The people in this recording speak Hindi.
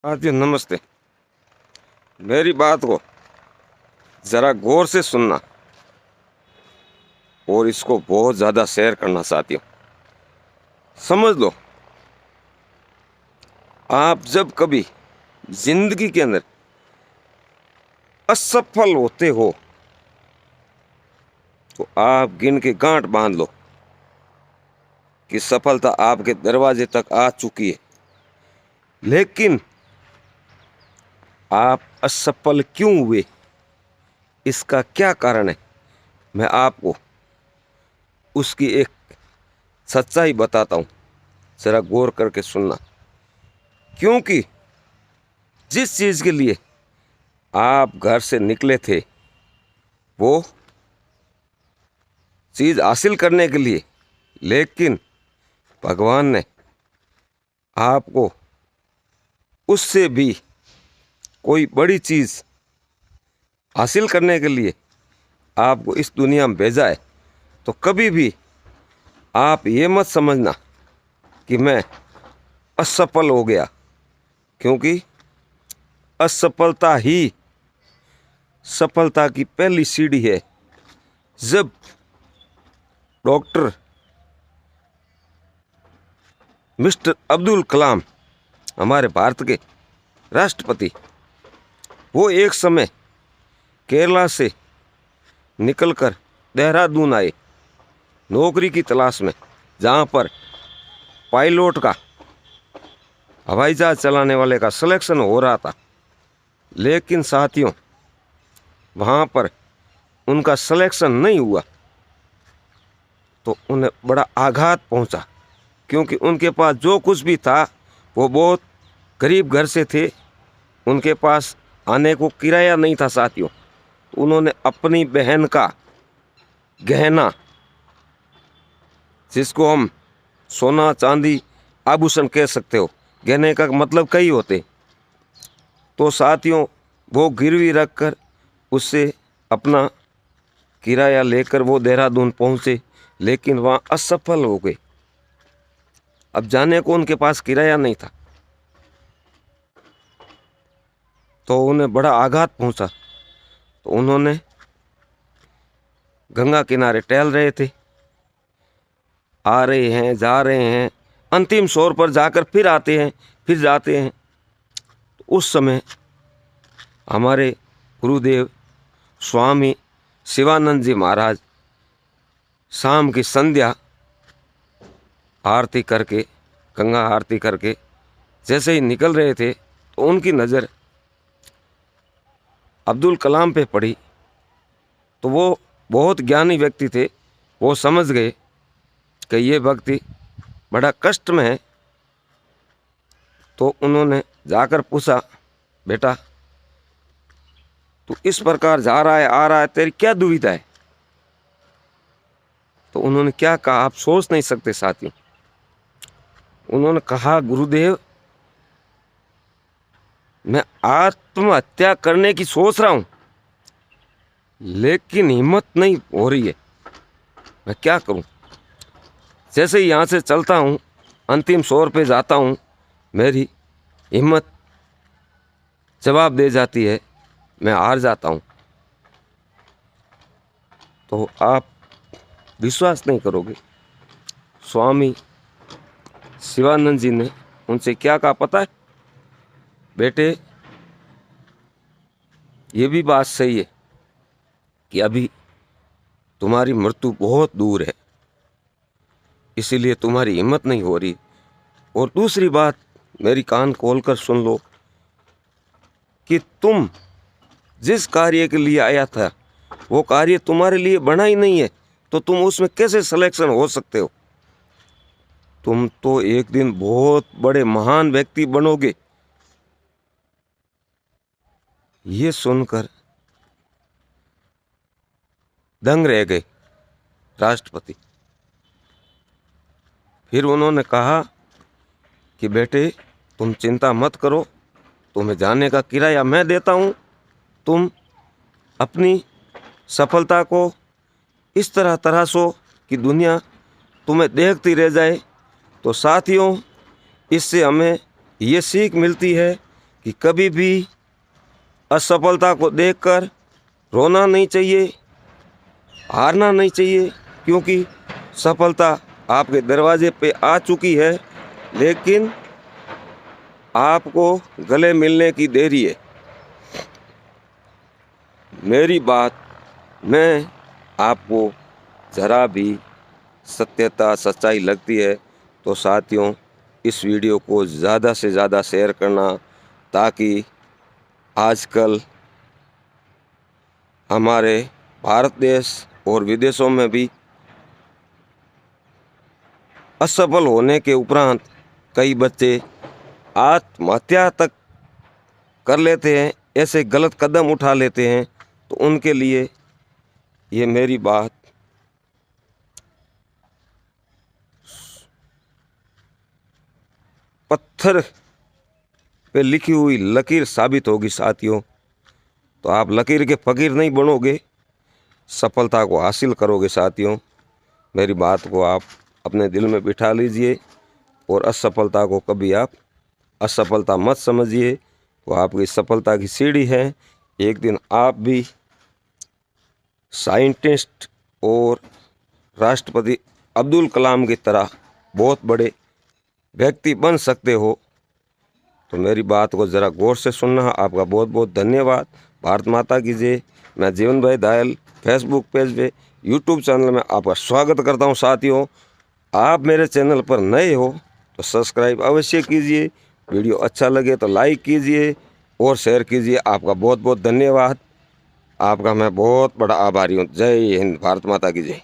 साथियों नमस्ते। मेरी बात को ज़रा गौर से सुनना और इसको बहुत ज़्यादा शेयर करना साथियों। समझ लो, आप जब कभी जिंदगी के अंदर असफल होते हो तो आप गिन के गांठ बांध लो कि सफलता आपके दरवाजे तक आ चुकी है। लेकिन आप असफल क्यों हुए, इसका क्या कारण है, मैं आपको उसकी एक सच्चाई बताता हूँ। ज़रा गौर करके सुनना। क्योंकि जिस चीज़ के लिए आप घर से निकले थे वो चीज़ हासिल करने के लिए, लेकिन भगवान ने आपको उससे भी कोई बड़ी चीज़ हासिल करने के लिए आपको इस दुनिया में भेजा है। तो कभी भी आप ये मत समझना कि मैं असफल हो गया, क्योंकि असफलता ही सफलता की पहली सीढ़ी है। जब डॉक्टर मिस्टर अब्दुल कलाम, हमारे भारत के राष्ट्रपति, वो एक समय केरला से निकलकर देहरादून आए नौकरी की तलाश में, जहाँ पर पायलट का, हवाई जहाज चलाने वाले का सिलेक्शन हो रहा था। लेकिन साथियों, वहाँ पर उनका सिलेक्शन नहीं हुआ तो उन्हें बड़ा आघात पहुँचा, क्योंकि उनके पास जो कुछ भी था वो बहुत गरीब घर से थे। उनके पास आने को किराया नहीं था साथियों। तो उन्होंने अपनी बहन का गहना, जिसको हम सोना चांदी आभूषण कह सकते हो, गहने का मतलब कई होते, तो साथियों वो गिरवी रखकर उससे अपना किराया लेकर वो देहरादून पहुँचे, लेकिन वहाँ असफल हो गए। अब जाने को उनके पास किराया नहीं था तो उन्हें बड़ा आघात पहुंचा। तो उन्होंने गंगा किनारे टहल रहे थे, आ रहे हैं जा रहे हैं, अंतिम छोर पर जाकर फिर आते हैं फिर जाते हैं। तो उस समय हमारे गुरुदेव स्वामी शिवानंद जी महाराज शाम की संध्या आरती करके, गंगा आरती करके जैसे ही निकल रहे थे तो उनकी नज़र अब्दुल कलाम पे पड़ी। तो वो बहुत ज्ञानी व्यक्ति थे, वो समझ गए कि ये व्यक्ति बड़ा कष्ट में है। तो उन्होंने जाकर पूछा, बेटा तू इस प्रकार जा रहा है आ रहा है, तेरी क्या दुविधा है? तो उन्होंने क्या कहा, आप सोच नहीं सकते साथियों। उन्होंने कहा, गुरुदेव मैं आत्महत्या करने की सोच रहा हूं, लेकिन हिम्मत नहीं हो रही है, मैं क्या करूं? जैसे ही यहाँ से चलता हूं, अंतिम छोर पे जाता हूं, मेरी हिम्मत जवाब दे जाती है, मैं हार जाता हूं। तो आप विश्वास नहीं करोगे, स्वामी शिवानंद जी ने उनसे क्या कहा पता है? बेटे ये भी बात सही है कि अभी तुम्हारी मृत्यु बहुत दूर है, इसीलिए तुम्हारी हिम्मत नहीं हो रही। और दूसरी बात, मेरी कान खोलकर सुन लो कि तुम जिस कार्य के लिए आया था वो कार्य तुम्हारे लिए बना ही नहीं है, तो तुम उसमें कैसे सिलेक्शन हो सकते हो? तुम तो एक दिन बहुत बड़े महान व्यक्ति बनोगे। ये सुनकर दंग रह गए राष्ट्रपति। फिर उन्होंने कहा कि बेटे तुम चिंता मत करो, तुम्हें जाने का किराया मैं देता हूँ, तुम अपनी सफलता को इस तरह तराशो कि दुनिया तुम्हें देखती रह जाए। तो साथियों, इससे हमें ये सीख मिलती है कि कभी भी असफलता को देखकर रोना नहीं चाहिए, हारना नहीं चाहिए, क्योंकि सफलता आपके दरवाजे पे आ चुकी है, लेकिन आपको गले मिलने की देरी है। मेरी बात में आपको ज़रा भी सत्यता सच्चाई लगती है तो साथियों इस वीडियो को ज़्यादा से ज़्यादा शेयर करना, ताकि आजकल हमारे भारत देश और विदेशों में भी असफल होने के उपरांत कई बच्चे आत्महत्या तक कर लेते हैं, ऐसे गलत कदम उठा लेते हैं। तो उनके लिए ये मेरी बात पत्थर पे लिखी हुई लकीर साबित होगी साथियों। तो आप लकीर के फकीर नहीं बनोगे, सफलता को हासिल करोगे साथियों। मेरी बात को आप अपने दिल में बिठा लीजिए और असफलता को कभी आप असफलता मत समझिए। वो आपकी सफलता की सीढ़ी है। एक दिन आप भी साइंटिस्ट और राष्ट्रपति अब्दुल कलाम की तरह बहुत बड़े व्यक्ति बन सकते हो। तो मेरी बात को ज़रा गौर से सुनना। आपका बहुत बहुत धन्यवाद। भारत माता की जय। मैं जीवन भाई दायल फेसबुक पेज पे, यूट्यूब चैनल में आपका स्वागत करता हूं साथियों। आप मेरे चैनल पर नए हो तो सब्सक्राइब अवश्य कीजिए, वीडियो अच्छा लगे तो लाइक कीजिए और शेयर कीजिए। आपका बहुत बहुत धन्यवाद। आपका मैं बहुत बड़ा आभारी हूँ। जय हिंद, भारत माता की जय।